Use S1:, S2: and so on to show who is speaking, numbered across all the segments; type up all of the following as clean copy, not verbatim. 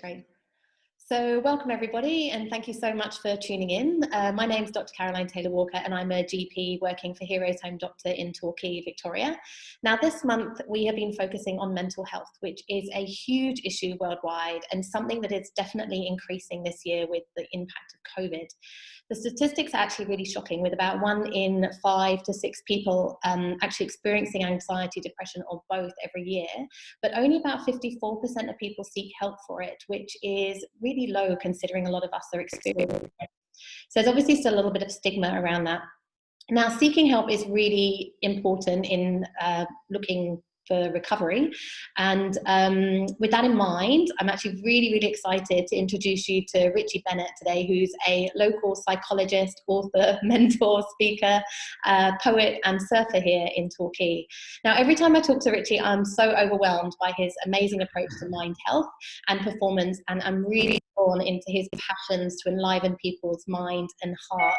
S1: Great. So welcome everybody, and thank you so much for tuning in. My name is Dr. Caroline Taylor-Walker, and I'm a GP working for Heroes Home Doctor in Torquay, Victoria. Now this month we have been focusing on mental health, which is a huge issue worldwide and something that is definitely increasing this year with the impact of COVID. The statistics are actually really shocking, with about 1 in 5 to 6 people actually experiencing anxiety, depression, or both every year. But only about 54% of people seek help for it, which is really low considering a lot of us are experiencing it. So there's obviously still a little bit of stigma around that. Now, seeking help is really important in looking for recovery. And with that in mind, I'm actually really excited to introduce you to Richy Bennett today, who's a local psychologist, author, mentor, speaker, poet and surfer here in Torquay. Now, every time I talk to Richy, I'm so overwhelmed by his amazing approach to mind health and performance, and I'm really drawn into his passions to enliven people's mind and heart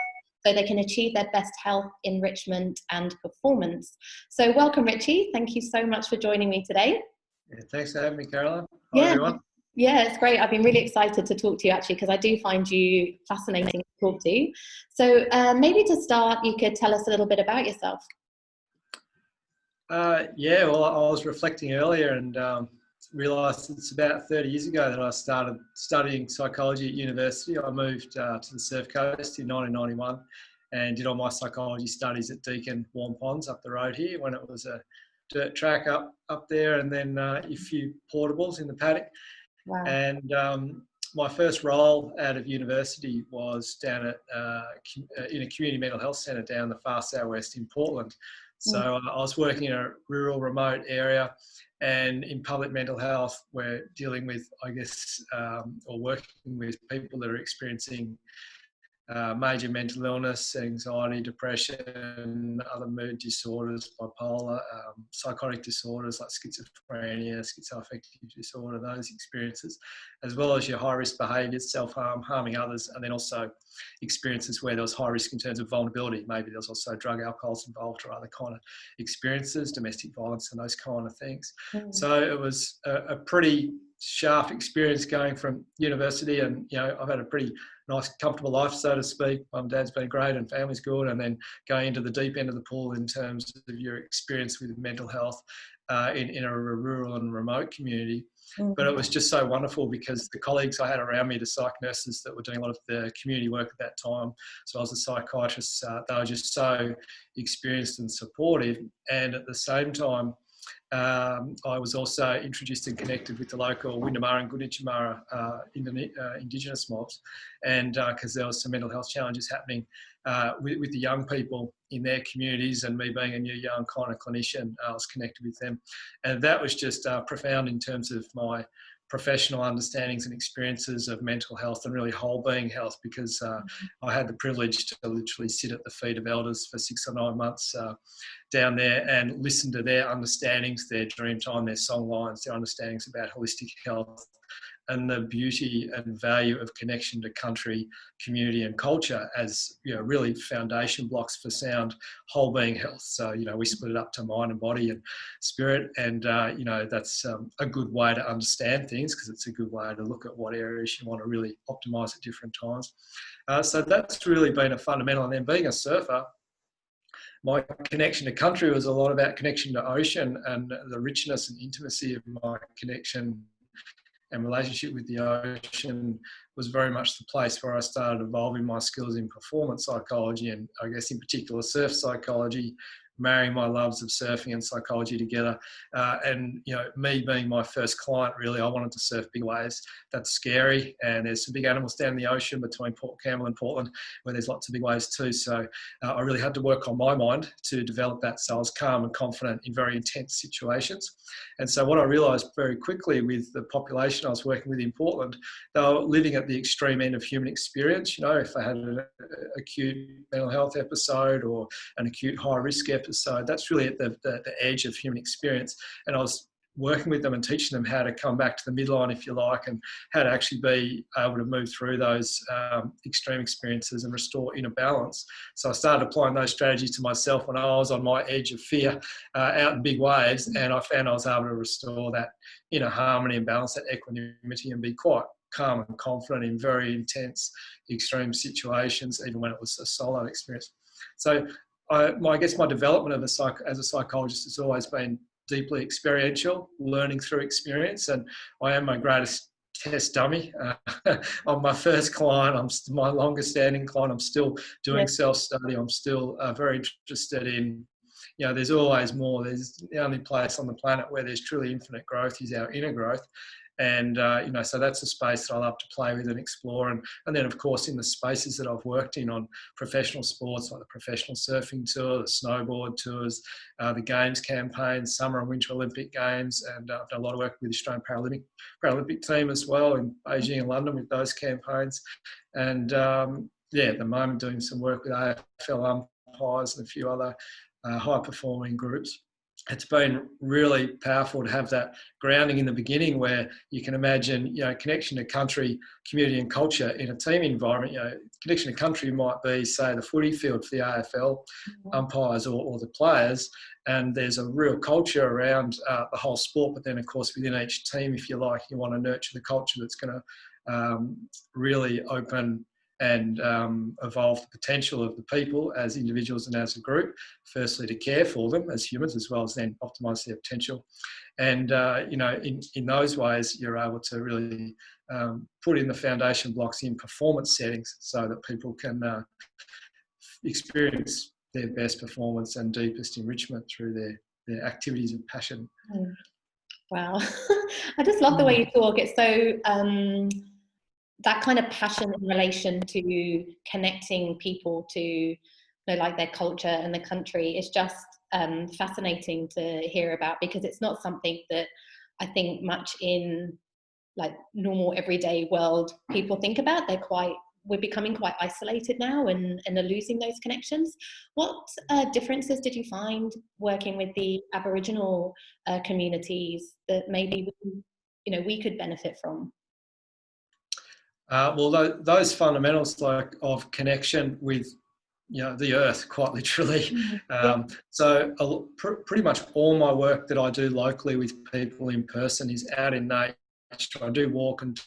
S1: so they can achieve their best health, enrichment, and performance. So welcome, Richy. Thank you so much for joining me today.
S2: Yeah, thanks for having me, Caroline. Hi, everyone.
S1: Yeah, it's great. I've been really excited to talk to you, actually, because I do find you fascinating to talk to. So maybe to start, you could tell us a little bit about yourself.
S2: Yeah, well, I was reflecting earlier and realised it's about 30 years ago that I started studying psychology at university. I moved to the Surf Coast in 1991 and did all my psychology studies at Deakin Warm Ponds up the road here when it was a dirt track up there, and then a few portables in the paddock.
S1: Wow.
S2: And my first role out of university was down at in a community mental health centre down the far southwest in Portland. So I was working in a rural, remote area, and in public mental health, we're dealing with, I guess, or working with people that are experiencing major mental illness, anxiety, depression, other mood disorders, bipolar, psychotic disorders like schizophrenia, schizoaffective disorder, those experiences, as well as your high-risk behaviours, self-harm, harming others, and then also experiences where there was high risk in terms of vulnerability. Maybe there was also drug, alcohol involved, or other kind of experiences, domestic violence and those kind of things. So it was a pretty sharp experience going from university, and I've had a pretty nice, comfortable life, so to speak. Mum and Dad's been great and family's good, and then going into the deep end of the pool in terms of your experience with mental health in a rural and remote community. But it was just so wonderful because the colleagues I had around me, the psych nurses that were doing a lot of the community work at that time, so I was a psychiatrist, they were just so experienced and supportive. And at the same time, I was also introduced and connected with the local Windamara and Gunditjmara Indigenous mobs, and because there was some mental health challenges happening with the young people in their communities, and me being a new young kind of clinician, I was connected with them, and that was just profound in terms of my professional understandings and experiences of mental health and really whole being health, because I had the privilege to literally sit at the feet of elders for 6 or 9 months down there and listen to their understandings, their dream time, their song lines, their understandings about holistic health and the beauty and value of connection to country, community and culture as really foundation blocks for sound whole being health. So we split it up to mind and body and spirit, and that's a good way to understand things, because it's a good way to look at what areas you want to really optimise at different times. So that's really been a fundamental. And then being a surfer, my connection to country was a lot about connection to ocean, and the richness and intimacy of my connection and relationship with the ocean was very much the place where I started evolving my skills in performance psychology, and I guess in particular surf psychology, marrying my loves of surfing and psychology together. And me being my first client, really, I wanted to surf big waves. That's scary, and there's some big animals down in the ocean between Port Campbell and Portland where there's lots of big waves too. So I really had to work on my mind to develop that, so I was calm and confident in very intense situations. And so what I realised very quickly with the population I was working with in Portland, they were living at the extreme end of human experience. If they had an acute mental health episode or an acute high risk episode, that's really at the edge of human experience. And I was working with them and teaching them how to come back to the midline, if you like, and how to actually be able to move through those extreme experiences and restore inner balance. So I started applying those strategies to myself when I was on my edge of fear out in big waves, and I found I was able to restore that inner harmony and balance, that equanimity, and be quite calm and confident in very intense, extreme situations, even when it was a solo experience. So I guess my development as a psychologist has always been deeply experiential, learning through experience, and I am my greatest test dummy. I'm my first client, I'm my longest standing client, I'm still doing self-study, I'm still very interested in, there's always more. There's the only place on the planet where there's truly infinite growth is our inner growth. And, so that's a space that I love to play with and explore. And then, of course, in the spaces that I've worked in on professional sports, like the professional surfing tour, the snowboard tours, the games campaigns, summer and winter Olympic games. And I've done a lot of work with the Australian Paralympic team as well in Beijing and London with those campaigns. And, at the moment doing some work with AFL umpires and a few other high-performing groups. It's been really powerful to have that grounding in the beginning, where you can imagine, connection to country, community and culture in a team environment. Connection to country might be, say, the footy field for the AFL umpires or the players, and there's a real culture around the whole sport. But then, of course, within each team, if you like, you want to nurture the culture that's going to really open and evolve the potential of the people as individuals and as a group, firstly to care for them as humans, as well as then optimise their potential. And, in those ways, you're able to really put in the foundation blocks in performance settings so that people can experience their best performance and deepest enrichment through their activities of passion.
S1: Wow. I just love the way you talk. It's so... that kind of passion in relation to connecting people to, like their culture and the country is just fascinating to hear about, because it's not something that I think much in like normal everyday world people think about. We're becoming quite isolated now and are losing those connections. What differences did you find working with the Aboriginal communities that maybe we could benefit from?
S2: Those fundamentals of connection with, the earth, quite literally. So pretty much all my work that I do locally with people in person is out in nature. I do walk and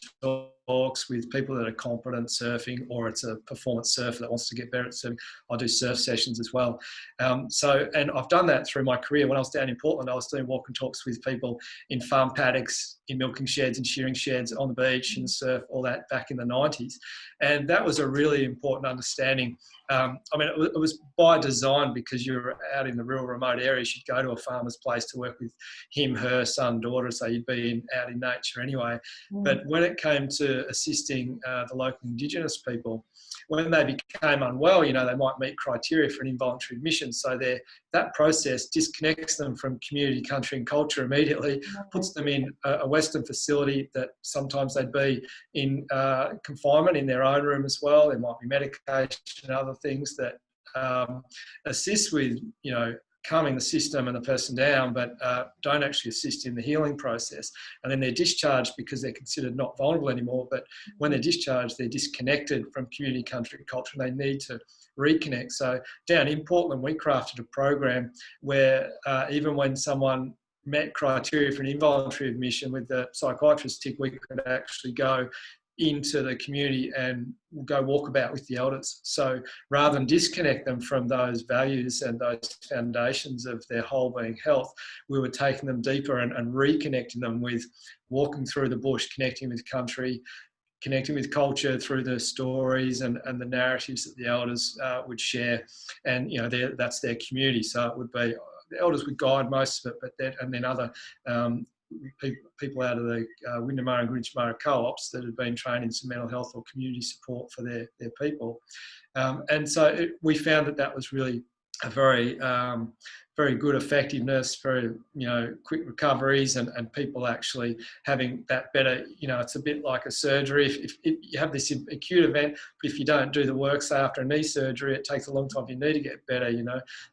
S2: talks with people that are competent surfing, or it's a performance surfer that wants to get better at surfing. I do surf sessions as well. And I've done that through my career. When I was down in Portland, I was doing walk and talks with people in farm paddocks, in milking sheds and shearing sheds, on the beach, in the surf, all that back in the 90s. And that was a really important understanding. It was by design, because you're out in the rural, remote areas. You'd go to a farmer's place to work with him, her, son, daughter, so you'd be out in nature anyway. But when it came to assisting the local Indigenous people, when they became unwell, they might meet criteria for an involuntary admission. So that process disconnects them from community, country and culture immediately, puts them in a Western facility that sometimes they'd be in confinement in their own room as well. There might be medication and other things that assist with, calming the system and the person down, but don't actually assist in the healing process. And then they're discharged because they're considered not vulnerable anymore. But when they're discharged, they're disconnected from community, country, and culture, and they need to reconnect. So down in Portland, we crafted a program where even when someone met criteria for an involuntary admission with the psychiatrist tick, we could actually go into the community and go walk about with the elders. So rather than disconnect them from those values and those foundations of their whole being health, we were taking them deeper and reconnecting them with walking through the bush, connecting with country, connecting with culture through the stories and the narratives that the elders would share. And, that's their community. So it would be, the elders would guide most of it, and then other people out of the Windamara and Grinchmara co-ops that had been trained in some mental health or community support for their people. And so we found that was really a very very good effectiveness, very quick recoveries, and people actually having that better. It's a bit like a surgery. If you have this acute event, but if you don't do the work, say after a knee surgery, it takes a long time for your knee to get better.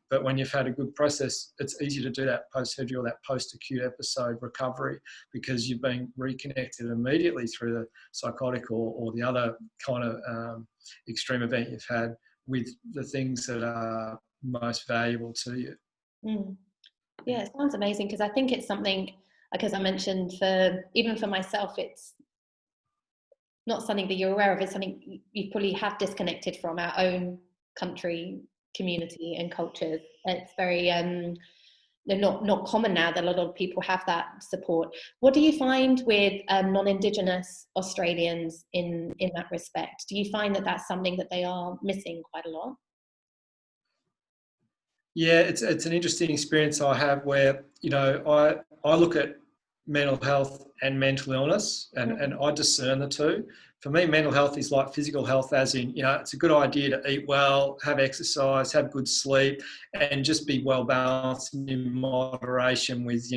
S2: But when you've had a good process, it's easy to do that post-surgery or that post-acute episode recovery, because you've been reconnected immediately through the psychotic or the other kind of extreme event you've had with the things that are most valuable to you.
S1: Yeah, it sounds amazing, because I think it's something, like as I mentioned, even for myself, it's not something that you're aware of. It's something you probably have disconnected from our own country, community and cultures. It's very not common now that a lot of people have that support. What do you find with non-Indigenous Australians in that respect? Do you find that that's something that they are missing quite a lot?
S2: Yeah, it's an interesting experience I have where, I look at mental health and mental illness, and I discern the two. For me, mental health is like physical health, as in, it's a good idea to eat well, have exercise, have good sleep, and just be well balanced in moderation with,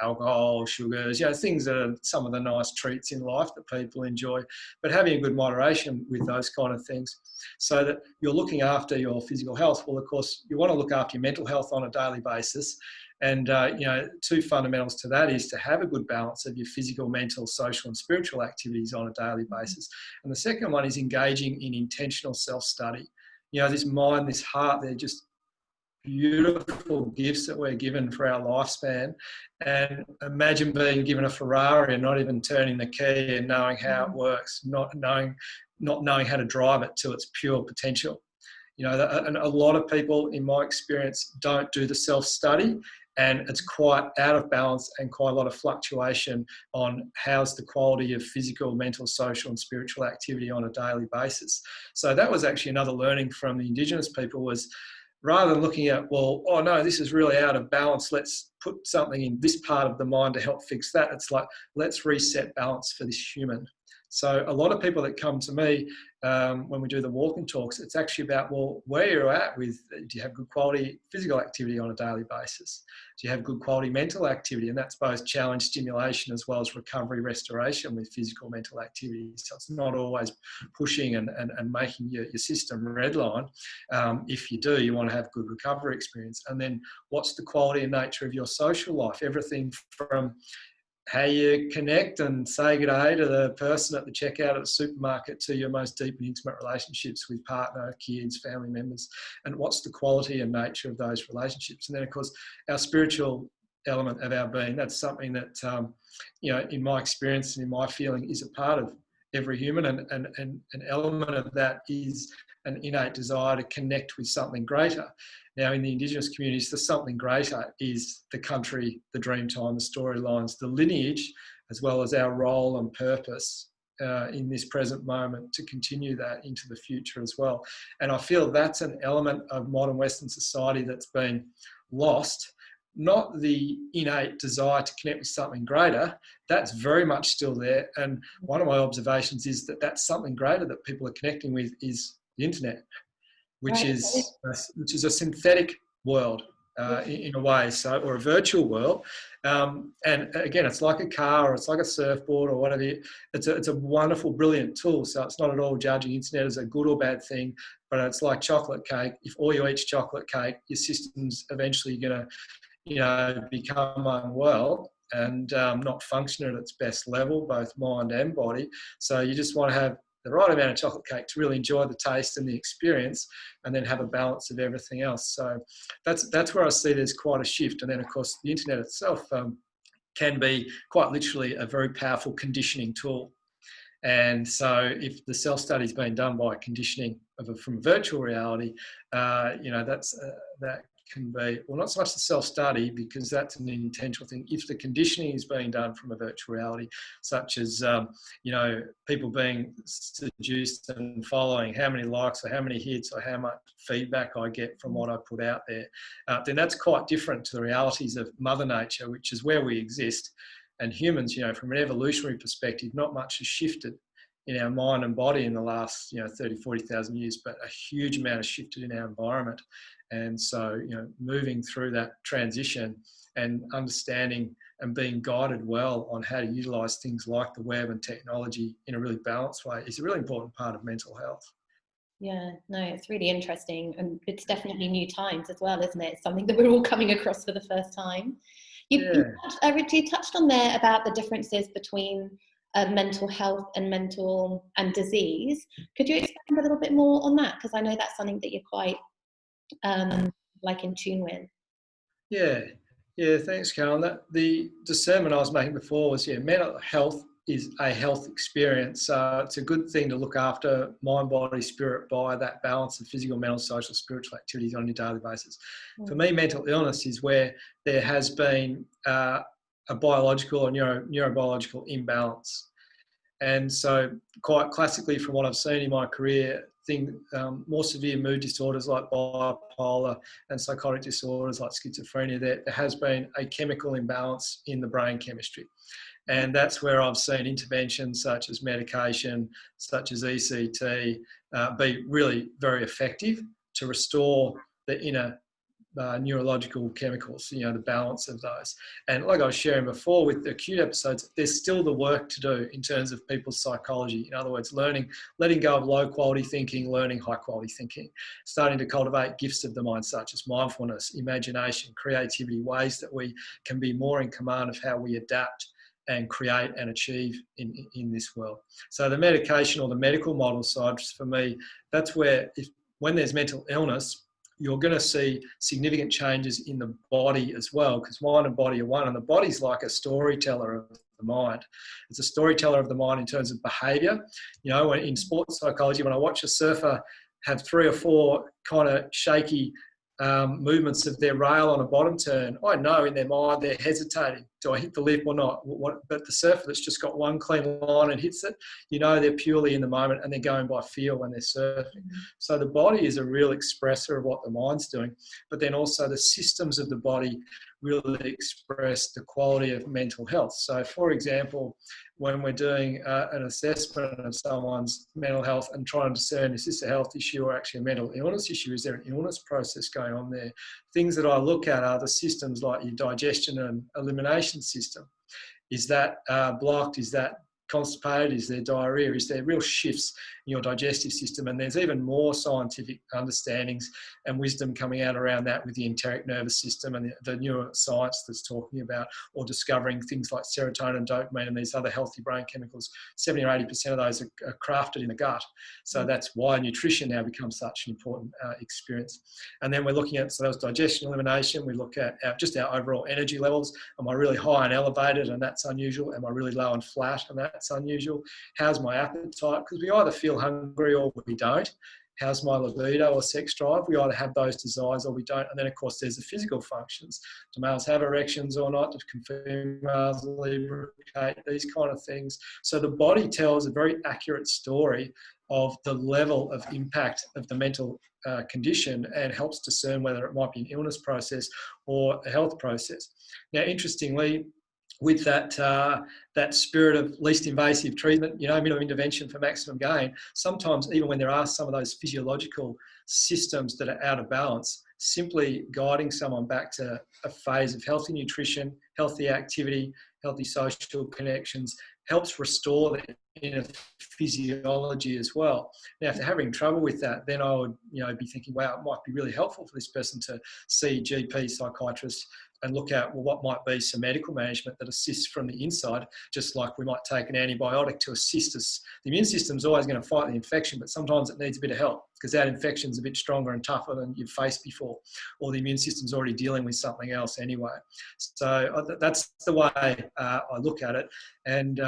S2: alcohol, sugars, things that are some of the nice treats in life that people enjoy, but having a good moderation with those kind of things, so that you're looking after your physical health. Well, of course, you want to look after your mental health on a daily basis. And, two fundamentals to that is to have a good balance of your physical, mental, social and spiritual activities on a daily basis. And the second one is engaging in intentional self-study. This mind, this heart, they're just beautiful gifts that we're given for our lifespan. And imagine being given a Ferrari and not even turning the key and knowing how it works, not knowing how to drive it to its pure potential. And a lot of people, in my experience, don't do the self-study, and it's quite out of balance and quite a lot of fluctuation on how's the quality of physical, mental, social and spiritual activity on a daily basis. So that was actually another learning from the Indigenous people, was rather than looking at, well, oh no, this is really out of balance, let's put something in this part of the mind to help fix that. It's like, let's reset balance for this human. So a lot of people that come to me when we do the walk and talks, it's actually about, well, where you're at with, do you have good quality physical activity on a daily basis? Do you have good quality mental activity? And that's both challenge stimulation as well as recovery restoration with physical mental activity. So it's not always pushing and making your system redline. If you do, you want to have good recovery experience. And then what's the quality and nature of your social life? Everything from how you connect and say good day to the person at the checkout at the supermarket, to your most deep and intimate relationships with partner, kids, family members, and what's the quality and nature of those relationships. And then, of course, our spiritual element of our being, that's something that, in my experience and in my feeling, is a part of every human, and an element of that is an innate desire to connect with something greater. Now, in the Indigenous communities, the something greater is the country, the dream time, the storylines, the lineage, as well as our role and purpose in this present moment to continue that into the future as well. And I feel that's an element of modern Western society that's been lost. Not the innate desire to connect with something greater, that's very much still there. And one of my observations is that that's something greater that people are connecting with is the internet, which
S1: Right.
S2: is a synthetic world in a way, so, or a virtual world. And again, it's like a car or it's like a surfboard or whatever. It's a wonderful, brilliant tool. So it's not at all judging internet as a good or bad thing, but it's like chocolate cake. If all you eat is chocolate cake, your system's eventually going to become unwell and not function at its best level, both mind and body. So you just want to have the right amount of chocolate cake to really enjoy the taste and the experience, and then have a balance of everything else. So that's where I see there's quite a shift. And then, of course, the internet itself can be quite literally a very powerful conditioning tool. And so if the self-study is being done by conditioning from virtual reality, that can be, well, not so much the self-study, because that's an intentional thing. If the conditioning is being done from a virtual reality, such as, people being seduced and following how many likes or how many hits or how much feedback I get from what I put out there, then that's quite different to the realities of Mother Nature, which is where we exist. And humans, from an evolutionary perspective, not much has shifted. in our mind and body in the last 30, 40,000 years, but a huge amount has shifted in our environment. And so moving through that transition and understanding and being guided well on how to utilize things like the web and technology in a really balanced way is a really important part of mental health.
S1: Yeah, no, it's really interesting, and it's definitely new times as well, isn't it? It's something that we're all coming across for the first time. Richy touched on there about the differences between mental health and disease. Could you expand a little bit more on that? Because I know that's something that you're quite in tune with.
S2: Yeah, thanks, Carolyn. The discernment I was making before was, mental health is a health experience. It's a good thing to look after mind, body, spirit by that balance of physical, mental, social, spiritual activities on your daily basis. For me, mental illness is where there has been a biological or neurobiological imbalance. And so quite classically from what I've seen in my career, more severe mood disorders like bipolar and psychotic disorders like schizophrenia, there has been a chemical imbalance in the brain chemistry. And that's where I've seen interventions such as medication, such as ECT, be really very effective to restore the inner neurological chemicals, the balance of those. And like I was sharing before with the acute episodes, there's still the work to do in terms of people's psychology. In other words, letting go of low quality thinking, learning high quality thinking, starting to cultivate gifts of the mind such as mindfulness, imagination, creativity, ways that we can be more in command of how we adapt and create and achieve in this world. So the medication or the medical model side, for me, that's where when there's mental illness, you're going to see significant changes in the body as well, because mind and body are one, and the body's like a storyteller of the mind. It's a storyteller of the mind in terms of behaviour. In sports psychology, when I watch a surfer have 3 or 4 kind of shaky movements of their rail on a bottom turn, I know in their mind they're hesitating. Do I hit the lip or not? But the surfer that's just got one clean line and hits it, they're purely in the moment and they're going by feel when they're surfing. So the body is a real expresser of what the mind's doing, but then also the systems of the body really express the quality of mental health. So for example, when we're doing an assessment of someone's mental health and trying to discern, is this a health issue or actually a mental illness issue? Is there an illness process going on there? Things that I look at are the systems like your digestion and elimination system. Is that blocked? Is that constipated? Is there diarrhea? Is there real shifts in your digestive system? And there's even more scientific understandings and wisdom coming out around that with the enteric nervous system and the neuroscience that's talking about, or discovering things like serotonin and dopamine and these other healthy brain chemicals. 70 or 80% of those are crafted in the gut. So that's why nutrition now becomes such an important experience. And then we're looking at, so that was digestion, elimination. We look at just our overall energy levels. Am I really high and elevated and that's unusual? Am I really low and flat and that's unusual? How's my appetite? Because we either feel hungry or we don't. How's my libido or sex drive? We either have those desires or we don't. And then, of course, there's the physical functions. Do males have erections or not? Can females lubricate? These kind of things. So the body tells a very accurate story of the level of impact of the mental condition and helps discern whether it might be an illness process or a health process. Now, interestingly, with that spirit of least invasive treatment, minimum intervention for maximum gain, sometimes even when there are some of those physiological systems that are out of balance, simply guiding someone back to a phase of healthy nutrition, healthy activity, healthy social connections helps restore the inner physiology as well. Now, if they're having trouble with that, then I would be thinking, wow, it might be really helpful for this person to see GP, psychiatrists, and look at, what might be some medical management that assists from the inside, just like we might take an antibiotic to assist us. The immune system's always going to fight the infection, but sometimes it needs a bit of help because that infection's a bit stronger and tougher than you've faced before, or the immune system's already dealing with something else anyway. So that's the way I look at it. And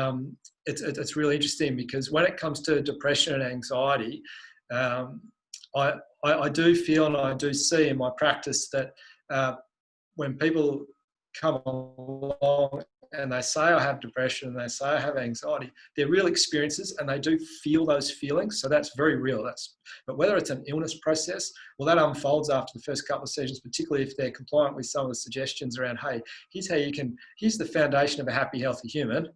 S2: it's really interesting because when it comes to depression and anxiety, I do feel and I do see in my practice that when people come along and they say I have depression and they say I have anxiety, they're real experiences and they do feel those feelings. So that's very real. But whether it's an illness process, well, that unfolds after the first couple of sessions, particularly if they're compliant with some of the suggestions around, hey, here's the foundation of a happy, healthy human.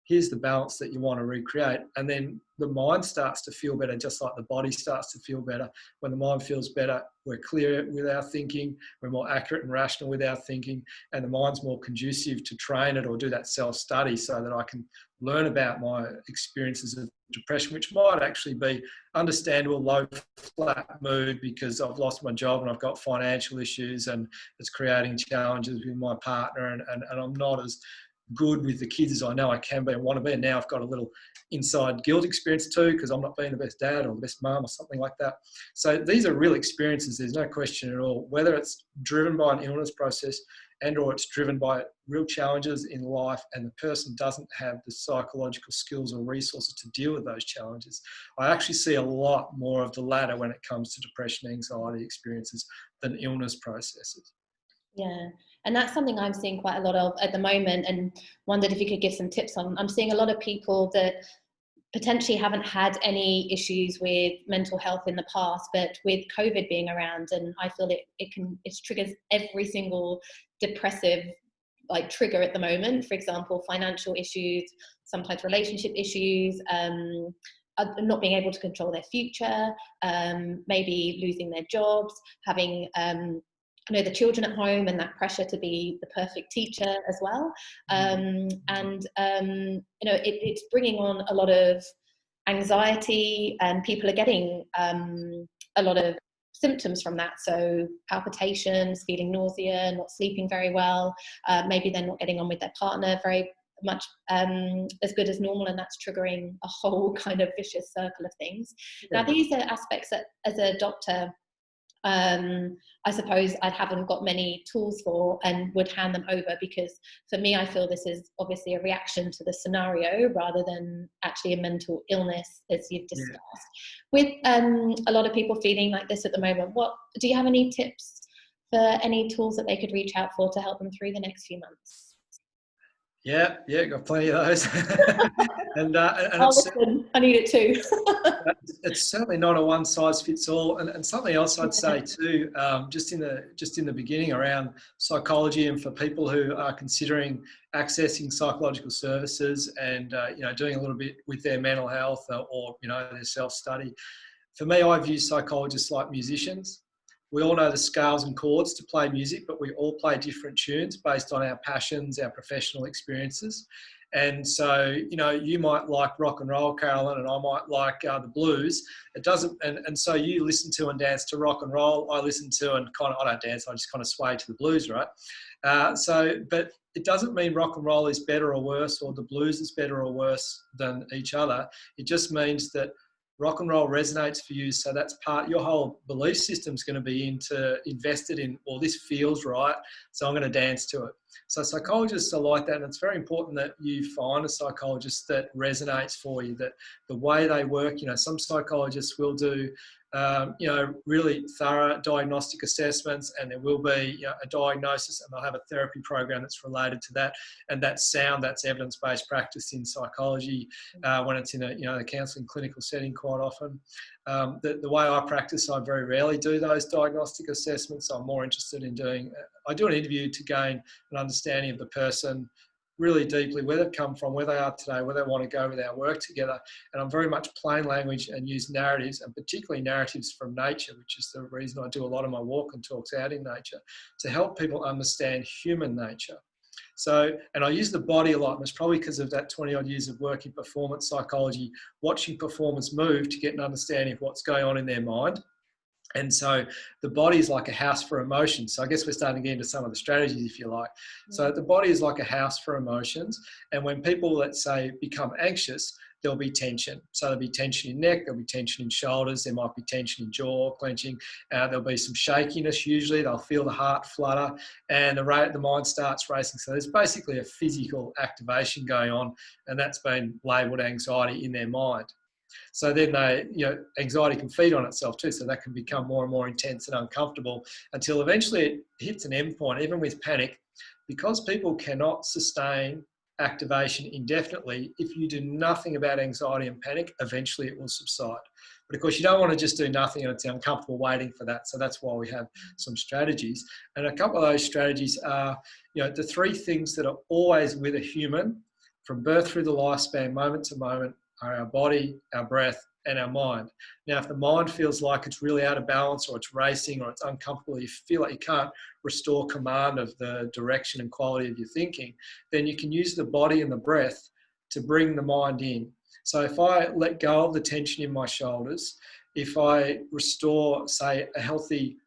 S2: here's the balance that you want to recreate. And then the mind starts to feel better, just like the body starts to feel better. When the mind feels better, we're clear with our thinking, we're more accurate and rational with our thinking, and the mind's more conducive to train it or do that self-study so that I can learn about my experiences of depression, which might actually be understandable, low, flat mood because I've lost my job and I've got financial issues and it's creating challenges with my partner, and I'm not as good with the kids as I know I can be and want to be. And now I've got a little inside guilt experience too because I'm not being the best dad or the best mum or something like that. So these are real experiences. There's no question at all, whether it's driven by an illness process and or it's driven by real challenges in life and the person doesn't have the psychological skills or resources to deal with those challenges. I actually see a lot more of the latter when it comes to depression, anxiety experiences than illness processes.
S1: Yeah, and that's something I'm seeing quite a lot of at the moment, and wondered if you could give some tips on. I'm seeing a lot of people that potentially haven't had any issues with mental health in the past, but with COVID being around, and I feel it triggers every single depressive like trigger at the moment. For example, financial issues, sometimes relationship issues, not being able to control their future, maybe losing their jobs, having the children at home and that pressure to be the perfect teacher as well. It's bringing on a lot of anxiety, and people are getting a lot of symptoms from that. So palpitations, feeling nausea, not sleeping very well, maybe they're not getting on with their partner very much as good as normal, and that's triggering a whole kind of vicious circle of things. Now, these are aspects that as a doctor, I suppose I haven't got many tools for and would hand them over, because for me, I feel this is obviously a reaction to the scenario rather than actually a mental illness, as you've discussed. With a lot of people feeling like this at the moment, do you have any tips for any tools that they could reach out for to help them through the next few months?
S2: Yeah, got plenty of those. and
S1: listen, I need it too.
S2: It's certainly not a one size fits all. And something else I'd say too, just in the beginning around psychology, and for people who are considering accessing psychological services and doing a little bit with their mental health or their self study. For me, I view psychologists like musicians. We all know the scales and chords to play music, but we all play different tunes based on our passions, our professional experiences. And so, you might like rock and roll, Carolyn, and I might like the blues. It doesn't, and so you listen to and dance to rock and roll. I listen to and I don't dance, I just kind of sway to the blues, right? But it doesn't mean rock and roll is better or worse, or the blues is better or worse than each other. It just means that rock and roll resonates for you, so that's your whole belief system is going to be invested in, well, this feels right, so I'm going to dance to it. So psychologists are like that, and it's very important that you find a psychologist that resonates for you, that the way they work, some psychologists will do really thorough diagnostic assessments, and there will be a diagnosis, and they'll have a therapy program that's related to that, and that's evidence-based practice in psychology when it's in a counselling clinical setting quite often. The way I practice, I very rarely do those diagnostic assessments. I'm more interested in I do an interview to gain an understanding of the person really deeply, where they've come from, where they are today, where they want to go with our work together. And I'm very much plain language and use narratives, and particularly narratives from nature, which is the reason I do a lot of my walk and talks out in nature, to help people understand human nature. So, and I use the body a lot, and it's probably because of that 20 odd years of work in performance psychology, watching performers move to get an understanding of what's going on in their mind. And so the body is like a house for emotions. So I guess we're starting to get into some of the strategies, if you like. So the body is like a house for emotions. And when people, let's say, become anxious, there'll be tension. So there'll be tension in neck, there'll be tension in shoulders, there might be tension in jaw, clenching. There'll be some shakiness usually. They'll feel the heart flutter, and the mind starts racing. So there's basically a physical activation going on, and that's been labelled anxiety in their mind. So then anxiety can feed on itself too. So that can become more and more intense and uncomfortable until eventually it hits an end point. Even with panic, because people cannot sustain activation indefinitely, if you do nothing about anxiety and panic, eventually it will subside. But of course, you don't want to just do nothing and it's uncomfortable waiting for that. So that's why we have some strategies. And a couple of those strategies are, the three things that are always with a human from birth through the lifespan, moment to moment, are our body, our breath, and our mind. Now, if the mind feels like it's really out of balance, or it's racing, or it's uncomfortable, you feel like you can't restore command of the direction and quality of your thinking, then you can use the body and the breath to bring the mind in. So if I let go of the tension in my shoulders, if I restore, say, a healthy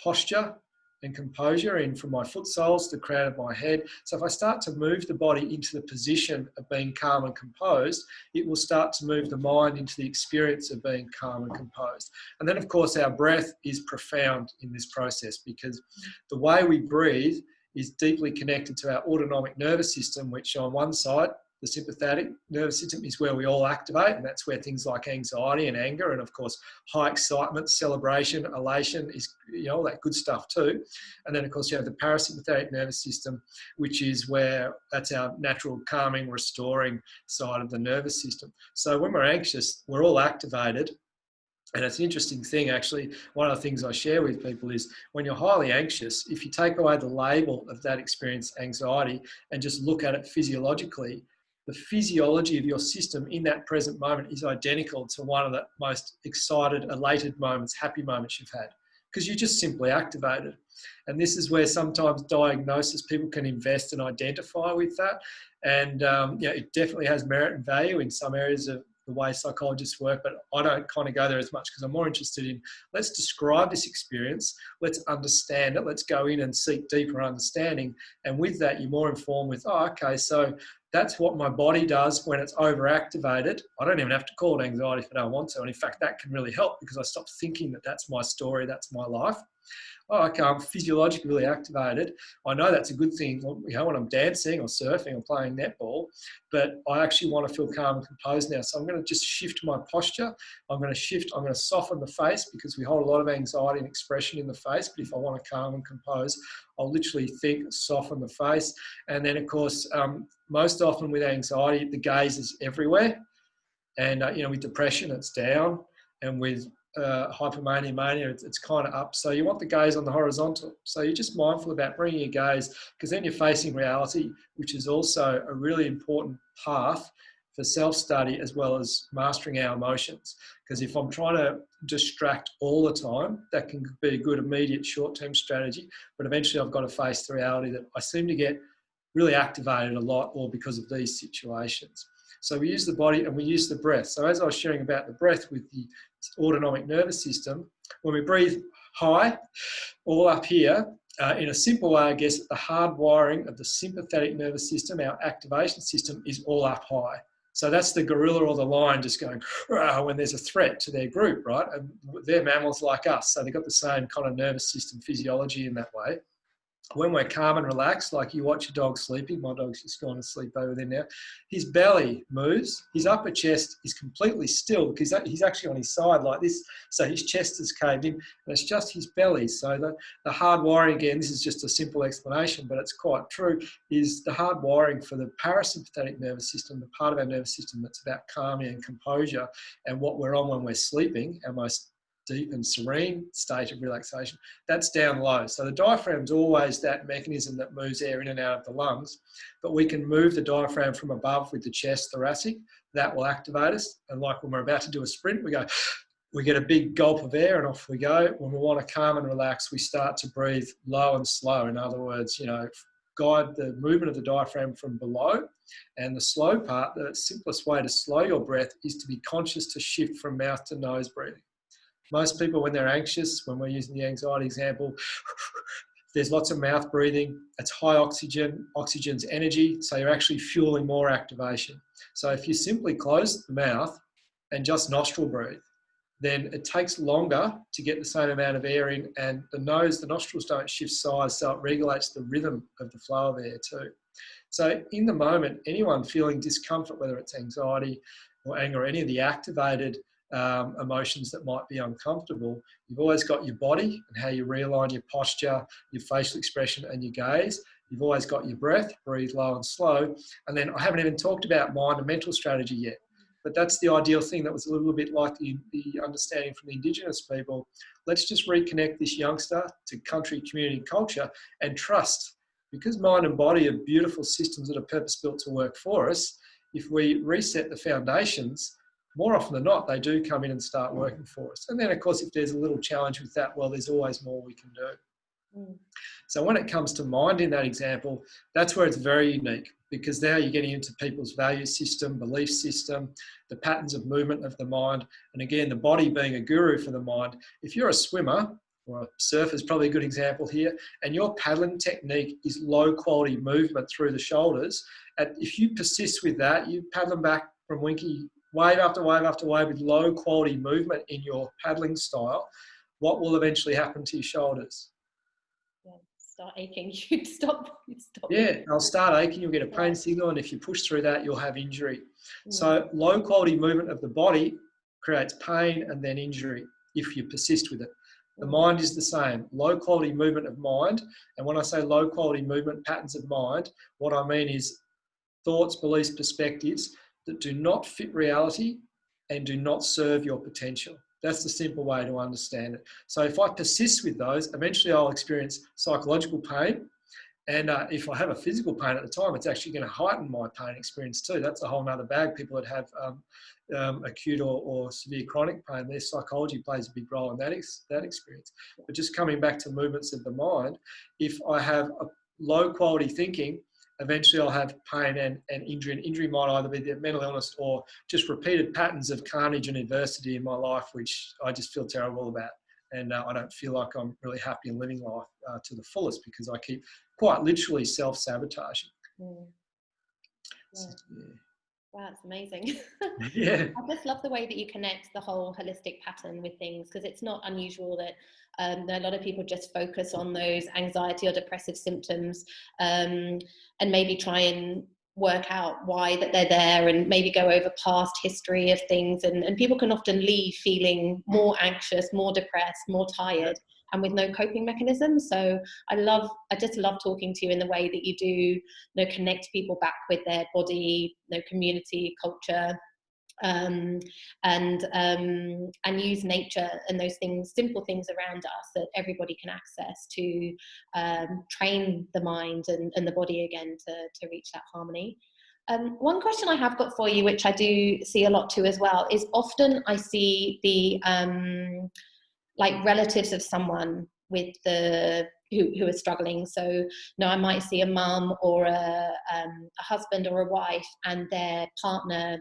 S2: posture and composure in from my foot soles to the crown of my head. So if I start to move the body into the position of being calm and composed, it will start to move the mind into the experience of being calm and composed. And then, of course, our breath is profound in this process, because the way we breathe is deeply connected to our autonomic nervous system, which on one side, the sympathetic nervous system, is where we all activate, and that's where things like anxiety and anger, and of course high excitement, celebration, elation is, all that good stuff too. And then of course you have the parasympathetic nervous system, which is where that's our natural calming, restoring side of the nervous system. So when we're anxious, we're all activated. And it's an interesting thing, actually. One of the things I share with people is when you're highly anxious, if you take away the label of that experience, anxiety, and just look at it physiologically, the physiology of your system in that present moment is identical to one of the most excited, elated moments, happy moments you've had, because you just simply activated. And this is where sometimes diagnosis, people can invest and identify with that. And it definitely has merit and value in some areas of the way psychologists work, but I don't kind of go there as much, because I'm more interested in, let's describe this experience, let's understand it, let's go in and seek deeper understanding. And with that, you're more informed with, okay, so that's what my body does when it's overactivated. I don't even have to call it anxiety if I don't want to. And in fact, that can really help, because I stop thinking that that's my story, that's my life. Oh, okay, I'm physiologically really activated. I know that's a good thing, when I'm dancing or surfing or playing netball, but I actually want to feel calm and composed now. So I'm going to just shift my posture. I'm going to soften the face, because we hold a lot of anxiety and expression in the face. But if I want to calm and compose, I'll literally think, soften the face. And then of course, most often with anxiety, the gaze is everywhere. And, with depression, it's down. And with hypomania, mania, it's kind of up. So you want the gaze on the horizontal. So you're just mindful about bringing your gaze, because then you're facing reality, which is also a really important path for self-study as well as mastering our emotions. Because if I'm trying to distract all the time, that can be a good immediate short-term strategy. But eventually I've got to face the reality that I seem to get really activated a lot, or because of these situations. So we use the body and we use the breath. So as I was sharing about the breath with the autonomic nervous system, when we breathe high, all up here, in a simple way, I guess, the hard wiring of the sympathetic nervous system, our activation system, is all up high. So that's the gorilla or the lion just going when there's a threat to their group, right? And they're mammals like us, so they've got the same kind of nervous system physiology in that way. When we're calm and relaxed, like you watch your dog sleeping, my dog's just gone to sleep over there now, his belly moves, his upper chest is completely still, because he's actually on his side like this, so his chest is caved in, and it's just his belly. So the hard wiring, again, this is just a simple explanation, but it's quite true, is the hard wiring for the parasympathetic nervous system, the part of our nervous system that's about calming and composure, and what we're on when we're sleeping, our most deep and serene state of relaxation, that's down low. So the diaphragm's always that mechanism that moves air in and out of the lungs, but we can move the diaphragm from above with the chest, thoracic. That will activate us. And like when we're about to do a sprint, we get a big gulp of air and off we go. When we want to calm and relax, we start to breathe low and slow. In other words, guide the movement of the diaphragm from below. And the slow part, the simplest way to slow your breath is to be conscious to shift from mouth to nose breathing. Most people, when they're anxious, when we're using the anxiety example, there's lots of mouth breathing. It's high oxygen, oxygen's energy, so you're actually fueling more activation. So if you simply close the mouth and just nostril breathe, then it takes longer to get the same amount of air in, and the nostrils don't shift size, so it regulates the rhythm of the flow of air too. So in the moment, anyone feeling discomfort, whether it's anxiety or anger or any of the activated emotions that might be uncomfortable, you've always got your body and how you realign your posture, your facial expression and your gaze. You've always got your breath, breathe low and slow. And then I haven't even talked about mind and mental strategy yet, but that's the ideal thing. That was a little bit like the understanding from the Indigenous people. Let's just reconnect this youngster to country, community, culture, and trust because mind and body are beautiful systems that are purpose-built to work for us, if we reset the foundations, more often than not, they do come in and start working for us. And then, of course, if there's a little challenge with that, well, there's always more we can do. So when it comes to mind in that example, that's where it's very unique, because now you're getting into people's value system, belief system, the patterns of movement of the mind. And again, the body being a guru for the mind. If you're a swimmer, or a surfer is probably a good example here, and your paddling technique is low quality movement through the shoulders, and if you persist with that, you paddling back from Winky, wave after wave after wave with low quality movement in your paddling style, what will eventually happen to your shoulders?
S1: Start aching. You'd stop.
S2: Yeah, they'll start aching. You'll get a pain signal, and if you push through that, you'll have injury. So low quality movement of the body creates pain and then injury if you persist with it. The mind is the same. Low quality movement of mind, and when I say low quality movement patterns of mind, what I mean is thoughts, beliefs, perspectives that do not fit reality and do not serve your potential. That's the simple way to understand it. So if I persist with those, eventually I'll experience psychological pain. And if I have a physical pain at the time, it's actually going to heighten my pain experience too. That's a whole nother bag. People that have acute or severe chronic pain, their psychology plays a big role in that experience. But just coming back to movements of the mind, if I have a low quality thinking, eventually I'll have pain and injury. And injury might either be the mental illness or just repeated patterns of carnage and adversity in my life, which I just feel terrible about. And I don't feel like I'm really happy in living life to the fullest, because I keep quite literally self-sabotaging.
S1: So, wow, that's amazing.
S2: Yeah.
S1: I just love the way that you connect the whole holistic pattern with things, because it's not unusual that a lot of people just focus on those anxiety or depressive symptoms and maybe try and work out why that they're there, and maybe go over past history of things, and people can often leave feeling more anxious, more depressed, more tired, and with no coping mechanism. So I just love talking to you in the way that you do, connect people back with their body, community, culture, and use nature and those things, simple things around us that everybody can access to train the mind and the body again to reach that harmony. One question I have got for you, which I do see a lot too as well, is often I see the like relatives of someone with who are struggling. So I might see a mum or a husband or a wife, and their partner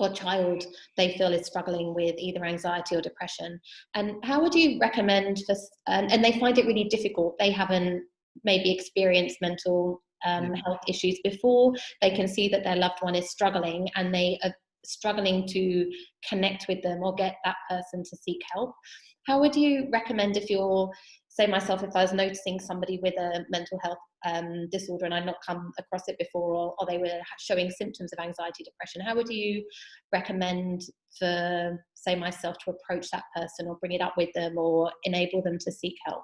S1: or child they feel is struggling with either anxiety or depression. And how would you recommend for, and they find it really difficult, they haven't maybe experienced mental health issues before, they can see that their loved one is struggling, and they are struggling to connect with them or get that person to seek help. How would you recommend, if you're, say myself, if I was noticing somebody with a mental health disorder and I'd not come across it before, or they were showing symptoms of anxiety, depression, how would you recommend for, say myself, to approach that person or bring it up with them or enable them to seek help?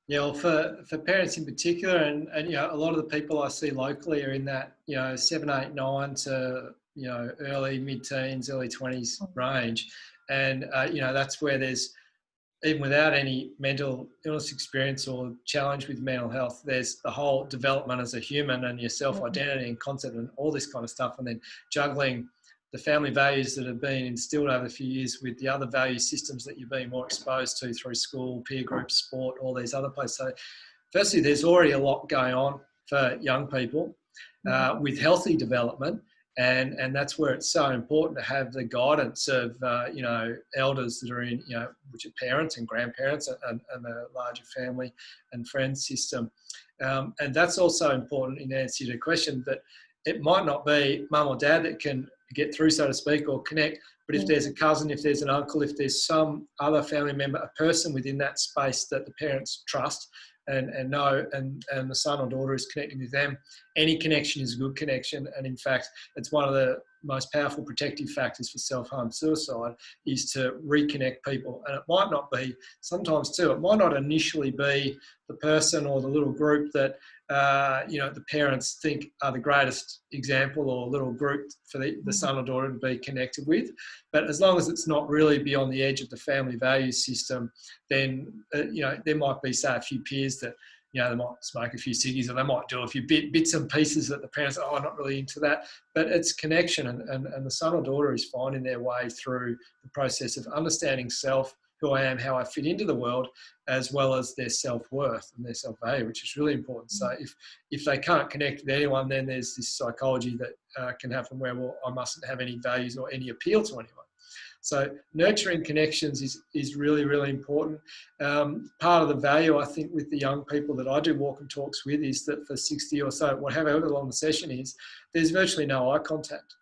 S2: Yeah, well, for parents in particular, and a lot of the people I see locally are in that 7, 8, 9 to early mid-teens, early 20s range, and that's where there's, even without any mental illness experience or challenge with mental health, there's the whole development as a human and your self-identity and concept and all this kind of stuff, and then juggling the family values that have been instilled over a few years with the other value systems that you're being more exposed to through school, peer groups, sport, all these other places. So firstly, there's already a lot going on for young people with healthy development. And that's where it's so important to have the guidance of, elders that are in, which are parents and grandparents and the larger family and friends system. And that's also important in answer to the question, that it might not be mum or dad that can get through, so to speak, or connect, but if there's a cousin, if there's an uncle, if there's some other family member, a person within that space that the parents trust and know, and the son or daughter is connecting with them, any connection is a good connection. And in fact, it's one of the most powerful protective factors for self-harm suicide, is to reconnect people. And it might not be, sometimes too, it might not initially be the person or the little group that the parents think are the greatest example or little group for the son or daughter to be connected with. But as long as it's not really beyond the edge of the family value system, then there might be, say, a few peers that they might smoke a few ciggies, or they might do a few bits and pieces that the parents are, I'm not really into that. But it's connection, and the son or daughter is finding their way through the process of understanding self, who I am, how I fit into the world, as well as their self-worth and their self-value, which is really important. So if they can't connect with anyone, then there's this psychology that can happen where, well, I mustn't have any values or any appeal to anyone. So nurturing connections is really, really important. Part of the value, I think, with the young people that I do walk and talks with is that for 60 or so, whatever long the session is, there's virtually no eye contact.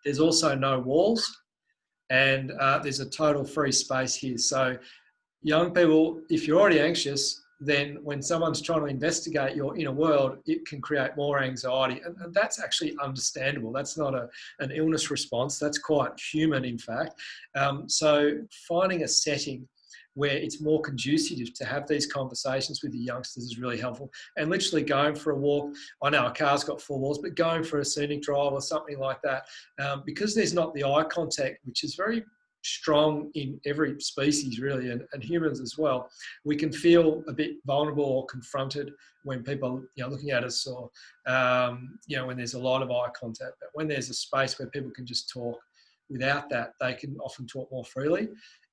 S2: There's also no walls, and there's a total free space here. So young people, if you're already anxious, then when someone's trying to investigate your inner world, it can create more anxiety. And that's actually understandable. That's not an illness response. That's quite human, in fact. So finding a setting where it's more conducive to have these conversations with the youngsters is really helpful. And literally going for a walk, I know a car's got 4 walls, but going for a scenic drive or something like that, because there's not the eye contact, which is very strong in every species really, and humans as well, we can feel a bit vulnerable or confronted when people are looking at us, or when there's a lot of eye contact. But when there's a space where people can just talk without that, they can often talk more freely.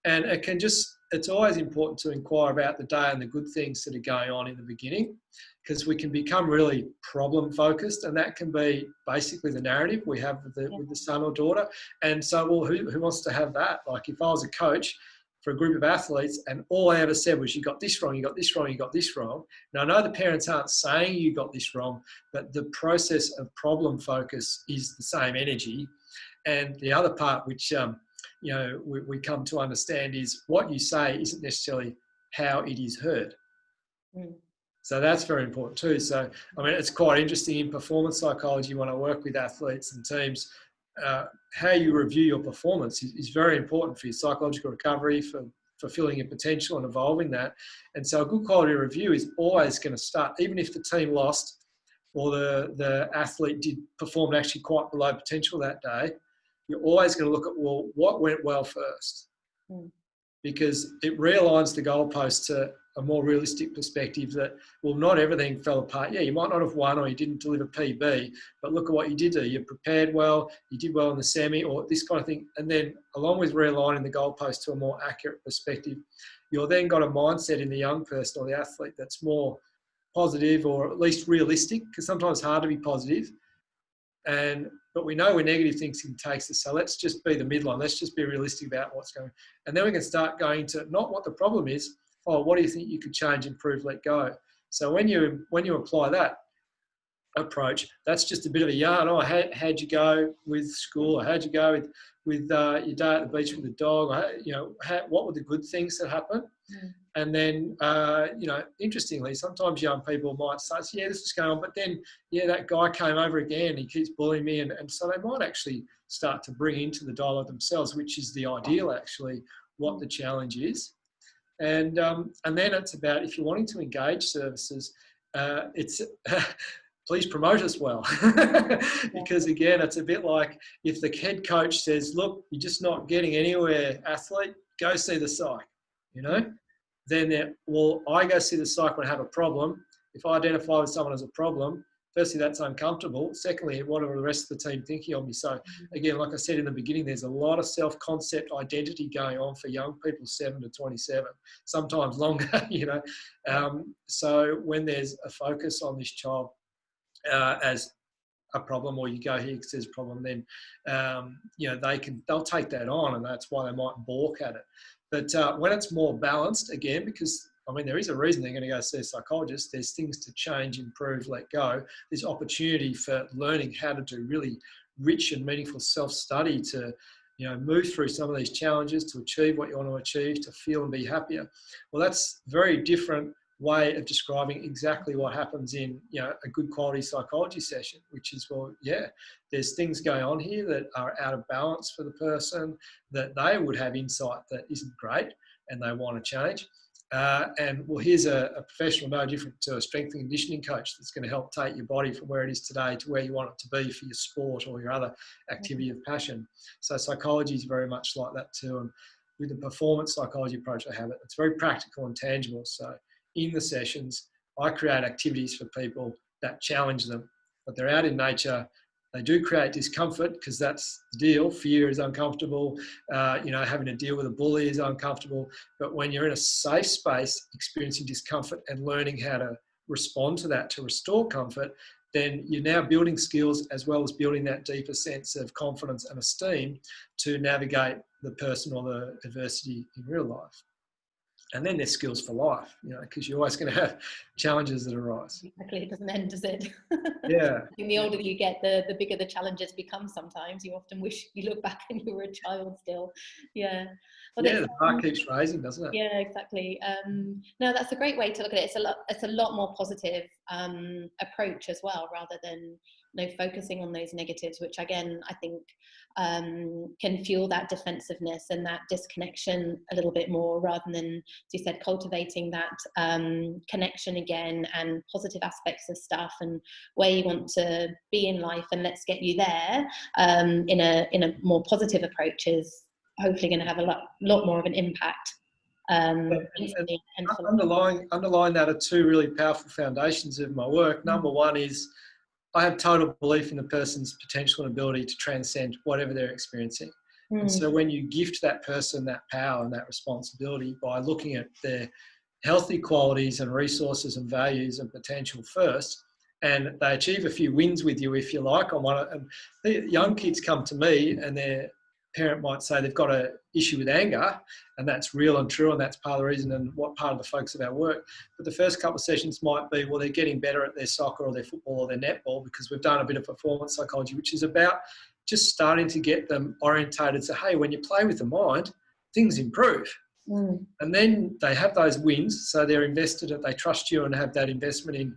S2: And it's always important to inquire about the day and the good things that are going on in the beginning, because we can become really problem focused, and that can be basically the narrative we have with the son or daughter. And so, well, who wants to have that? Like, if I was a coach for a group of athletes and all I ever said was, you got this wrong, you got this wrong, you got this wrong. Now, I know the parents aren't saying you got this wrong, but the process of problem focus is the same energy. And the other part, which we come to understand, is what you say isn't necessarily how it is heard. So that's very important too. So, I mean, it's quite interesting in performance psychology when I work with athletes and teams. How you review your performance is very important for your psychological recovery, for fulfilling your potential and evolving that. And so a good quality review is always going to start, even if the team lost or the athlete performed actually quite below potential that day, you're always going to look at, well, what went well first? Because it realigns the goalpost to a more realistic perspective that, well, not everything fell apart. Yeah, you might not have won or you didn't deliver PB, but look at what you did do. You prepared well, you did well in the semi, or this kind of thing. And then along with realigning the goalpost to a more accurate perspective, you've then got a mindset in the young person or the athlete that's more positive, or at least realistic, because sometimes it's hard to be positive. But we know where negative thinking takes us. So let's just be the midline. Let's just be realistic about what's going on. And then we can start going to not what the problem is. Oh, what do you think you could change, improve, let go? So when you apply that approach, that's just a bit of a yarn. Oh, how'd you go with school? Or how'd you go with your day at the beach with the dog? What were the good things that happened? And then, interestingly, sometimes young people might say, yeah, this is going on, but then, yeah, that guy came over again, he keeps bullying me. And so they might actually start to bring into the dialogue themselves, which is the ideal, actually, what the challenge is. And then it's about, if you're wanting to engage services, it's please promote us well. Because again, it's a bit like if the head coach says, look, you're just not getting anywhere, athlete, go see the psych, then I go see the psych when I have a problem. If I identify with someone as a problem, firstly, that's uncomfortable. Secondly, what are the rest of the team thinking of me? So again, like I said in the beginning, there's a lot of self-concept identity going on for young people 7 to 27, sometimes longer, So when there's a focus on this child as a problem, or you go here because there's a problem, then they'll take that on, and that's why they might balk at it. But when it's more balanced, again, because there is a reason they're going to go see a psychologist. There's things to change, improve, let go. There's opportunity for learning how to do really rich and meaningful self-study to, move through some of these challenges, to achieve what you want to achieve, to feel and be happier. Well, that's a very different way of describing exactly what happens in, a good quality psychology session, which is, there's things going on here that are out of balance for the person, that they would have insight that isn't great and they want to change. Here's a professional no different to a strength and conditioning coach that's going to help take your body from where it is today to where you want it to be for your sport or your other activity of passion. So psychology is very much like that too. And with the performance psychology approach I have, it's very practical and tangible. So in the sessions, I create activities for people that challenge them, but they're out in nature. They do create discomfort because that's the deal. Fear is uncomfortable. Having to deal with a bully is uncomfortable. But when you're in a safe space, experiencing discomfort and learning how to respond to that to restore comfort, then you're now building skills as well as building that deeper sense of confidence and esteem to navigate the personal or the adversity in real life. And then there's skills for life, because you're always going to have challenges that arise.
S1: Exactly, it doesn't end, does it?
S2: Yeah.
S1: The older you get, the bigger the challenges become sometimes. You often wish you look back and you were a child still. Yeah.
S2: Well, the bar keeps raising, doesn't it?
S1: Yeah, exactly. No, that's a great way to look at it. It's a lot more positive approach as well, rather than focusing on those negatives, which again I think can fuel that defensiveness and that disconnection a little bit more, rather than, as you said, cultivating that connection again and positive aspects of stuff and where you want to be in life, and let's get you there in a more positive approach is hopefully going to have a lot more of an impact.
S2: Underlying that are two really powerful foundations of my work. Number one is I have total belief in the person's potential and ability to transcend whatever they're experiencing. And so when you gift that person that power and that responsibility by looking at their healthy qualities and resources and values and potential first, and they achieve a few wins with you, if you like, the young kids come to me and their parent might say they've got an issue with anger, and that's real and true, and that's part of the reason and what part of the focus of our work. But the first couple of sessions might be, well, they're getting better at their soccer or their football or their netball because we've done a bit of performance psychology, which is about just starting to get them orientated. So, hey, when you play with the mind, things improve. And then they have those wins, so they're invested, they trust you and have that investment in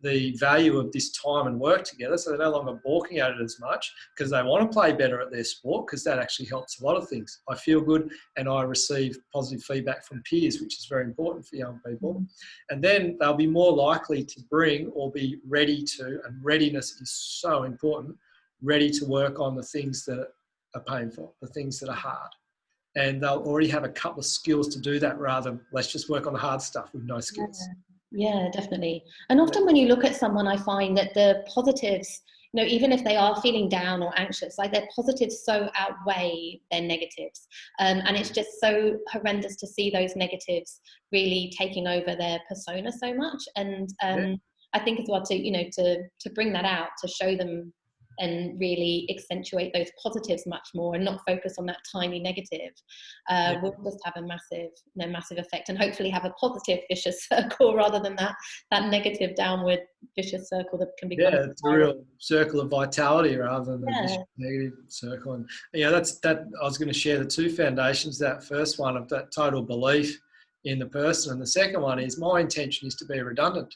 S2: the value of this time and work together, so they're no longer balking at it as much because they want to play better at their sport, because that actually helps a lot of things. I feel good and I receive positive feedback from peers, which is very important for young people. And then they'll be more likely to bring or be ready to, and readiness is so important, ready to work on the things that are painful, the things that are hard. And they'll already have a couple of skills to do that, rather than let's just work on the hard stuff with no skills.
S1: Yeah, definitely. And often when you look at someone, I find that the positives, even if they are feeling down or anxious, like their positives so outweigh their negatives. And it's just so horrendous to see those negatives really taking over their persona so much. And I think as well to bring that out, to show them and really accentuate those positives much more and not focus on that tiny negative, will just have a massive effect, and hopefully have a positive vicious circle rather than that negative downward vicious circle that can become.
S2: It's a real circle of vitality rather than a vicious negative circle. And that's that. I was going to share the two foundations. That first one of that total belief in the person, and the second one is my intention is to be redundant.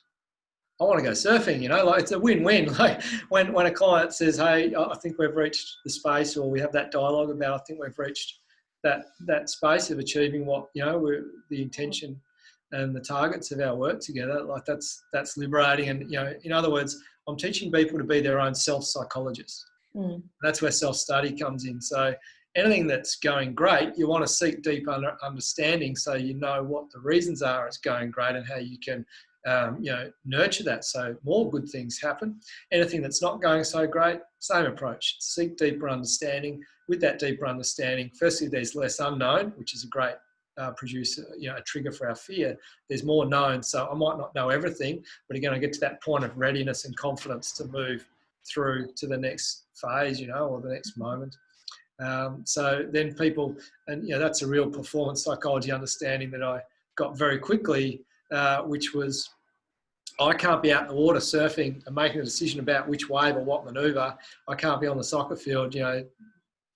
S2: I want to go surfing, it's a win-win. Like when a client says, hey, I think we've reached the space, or we have that dialogue about, I think we've reached that space of achieving what, we're the intention and the targets of our work together, like that's liberating. And, in other words, I'm teaching people to be their own self-psychologist. That's where self-study comes in. So anything that's going great, you want to seek deep understanding so you know what the reasons are it's going great and how you can nurture that so more good things happen. Anything that's not going so great, same approach. Seek deeper understanding. With that deeper understanding, firstly, there's less unknown, which is a great producer, a trigger for our fear. There's more known, so I might not know everything, but again, I get to that point of readiness and confidence to move through to the next phase, or the next moment. So then people, and that's a real performance psychology understanding that I got very quickly, which was, I can't be out in the water surfing and making a decision about which wave or what manoeuvre. I can't be on the soccer field,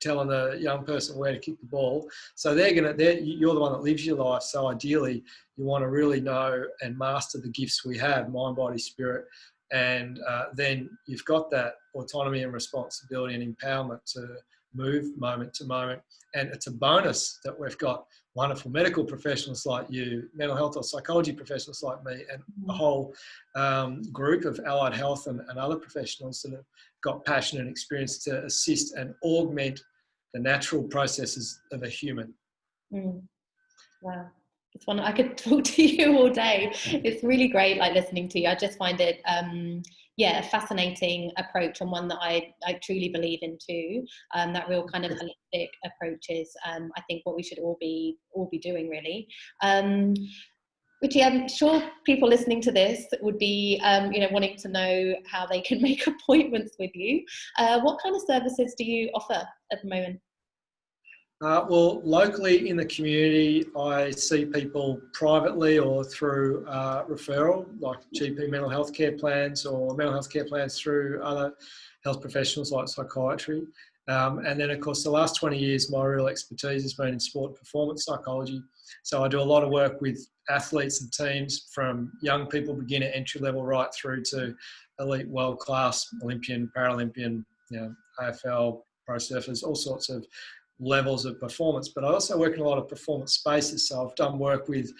S2: telling the young person where to kick the ball. So you're the one that lives your life. So ideally, you want to really know and master the gifts we have, mind, body, spirit. And then you've got that autonomy and responsibility and empowerment to move moment to moment. And it's a bonus that we've got wonderful medical professionals like you, mental health or psychology professionals like me, and a whole group of allied health and other professionals that have got passion and experience to assist and augment the natural processes of a human.
S1: Wow. It's one I could talk to you all day. It's really great, like listening to you. I just find it, yeah, a fascinating approach, and one that I truly believe in too. That real kind of holistic approach is, I think, what we should all be doing, really. Richy, I'm sure people listening to this would be, wanting to know how they can make appointments with you. What kind of services do you offer at the moment?
S2: Well, locally in the community, I see people privately or through referral, like GP mental health care plans or mental health care plans through other health professionals like psychiatry. And then, of course, the last 20 years, my real expertise has been in sport and performance psychology. So I do a lot of work with athletes and teams, from young people, beginner, entry level, right through to elite, world-class, Olympian, Paralympian, AFL, pro surfers, all sorts of levels of performance. But I also work in a lot of performance spaces. So I've done work with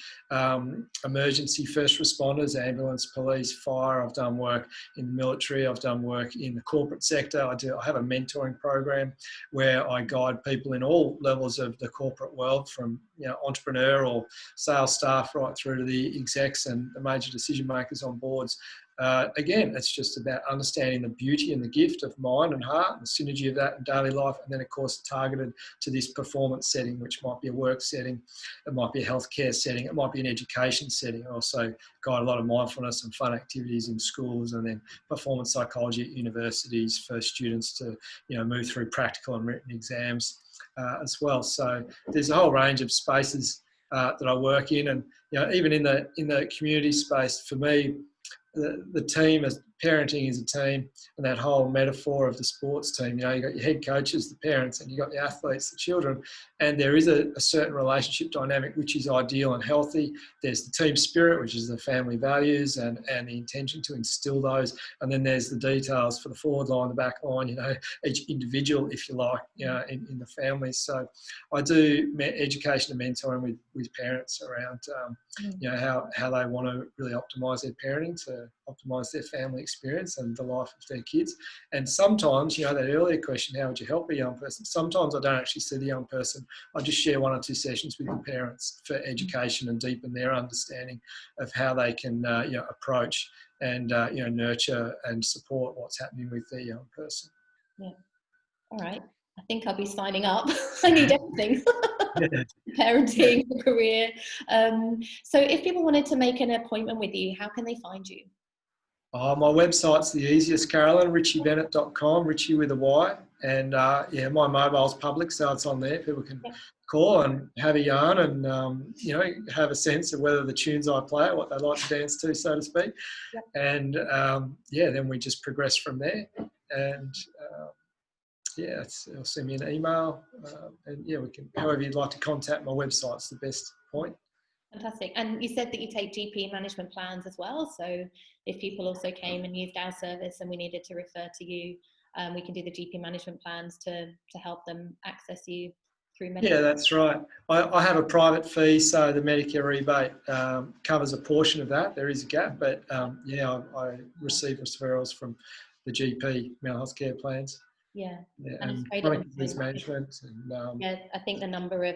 S2: emergency first responders, ambulance, police, fire. I've done work in the military. I've done work in the corporate sector. I have a mentoring program where I guide people in all levels of the corporate world, from entrepreneur or sales staff right through to the execs and the major decision makers on boards. Again, it's just about understanding the beauty and the gift of mind and heart and the synergy of that in daily life, and then, of course, targeted to this performance setting, which might be a work setting, it might be a healthcare setting, it might be an education setting. I also guide a lot of mindfulness and fun activities in schools, and then performance psychology at universities for students to move through practical and written exams as well. So there's a whole range of spaces that I work in, and even in the community space, for me, the team, as parenting is a team, and that whole metaphor of the sports team, you got your head coaches, the parents, and you got the athletes, the children, and there is a certain relationship dynamic which is ideal and healthy. There's the team spirit, which is the family values and the intention to instill those, and then there's the details for the forward line, the back line, each individual, if you like, in the families. So I do education and mentoring with parents around how they want to really optimise their parenting to optimise their family experience and the life of their kids. And sometimes, that earlier question, how would you help a young person? Sometimes I don't actually see the young person. I just share 1 or 2 sessions with the parents for education and deepen their understanding of how they can approach and nurture and support what's happening with their young person.
S1: Yeah. All right. I think I'll be signing up. I need everything. Parenting, career. So if people wanted to make an appointment with you, how can they find you?
S2: My website's the easiest, Carolyn, richybennett.com, Richy with a Y. And my mobile's public, so it's on there. People can call and have a yarn and, have a sense of whether the tunes I play are what they like to dance to, so to speak. Yep. And then we just progress from there. And it'll send me an email. We can, however you'd like to contact my website's the best point.
S1: Fantastic. And you said that you take GP management plans as well. So if people also came and used our service and we needed to refer to you, we can do the GP management plans to help them access you through Medicare.
S2: Yeah, that's right. I have a private fee, so the Medicare rebate covers a portion of that. There is a gap, but I receive referrals from the GP mental health care plans.
S1: Yeah,
S2: and chronic disease management. And,
S1: I think the number of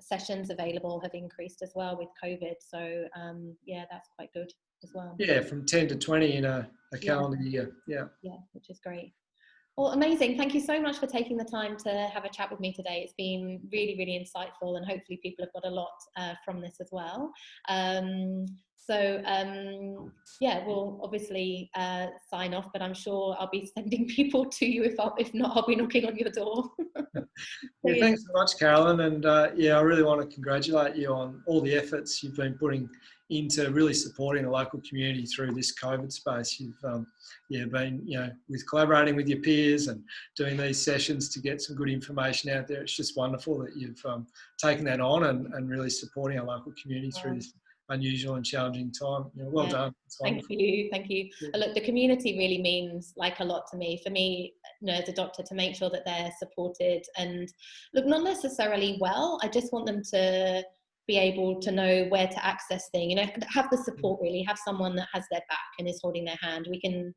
S1: sessions available have increased as well with COVID. So that's quite good as well.
S2: Yeah, from 10 to 20 in a calendar year. Yeah,
S1: which is great. Well, amazing. Thank you so much for taking the time to have a chat with me today. It's been really, really insightful, and hopefully people have got a lot from this as well. We'll obviously sign off, but I'm sure I'll be sending people to you. If not, I'll be knocking on your door.
S2: Thanks so much, Carolyn. And I really want to congratulate you on all the efforts you've been putting into really supporting the local community through this COVID space. You've been, with collaborating with your peers and doing these sessions to get some good information out there. It's just wonderful that you've taken that on and really supporting our local community through this unusual and challenging time. Well done.
S1: Thank you. Yeah. Look, the community really means a lot to me. For me, as a doctor, to make sure that they're supported and look, not necessarily well. I just want them to be able to know where to access things. Have the support, really, have someone that has their back and is holding their hand. We can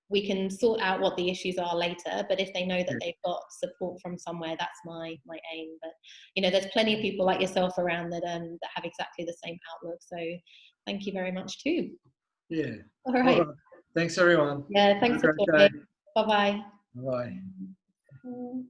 S1: we can sort out what the issues are later, but if they know that
S2: Yeah.
S1: they've got support from somewhere, that's my aim. But you know, there's plenty of people like yourself around that that have exactly the same outlook, so thank you very much too.
S2: Yeah.
S1: All
S2: All
S1: right.
S2: right. Thanks, everyone.
S1: Yeah,
S2: Have a
S1: thanks for
S2: great
S1: talking.
S2: day.
S1: Bye bye.
S2: Bye.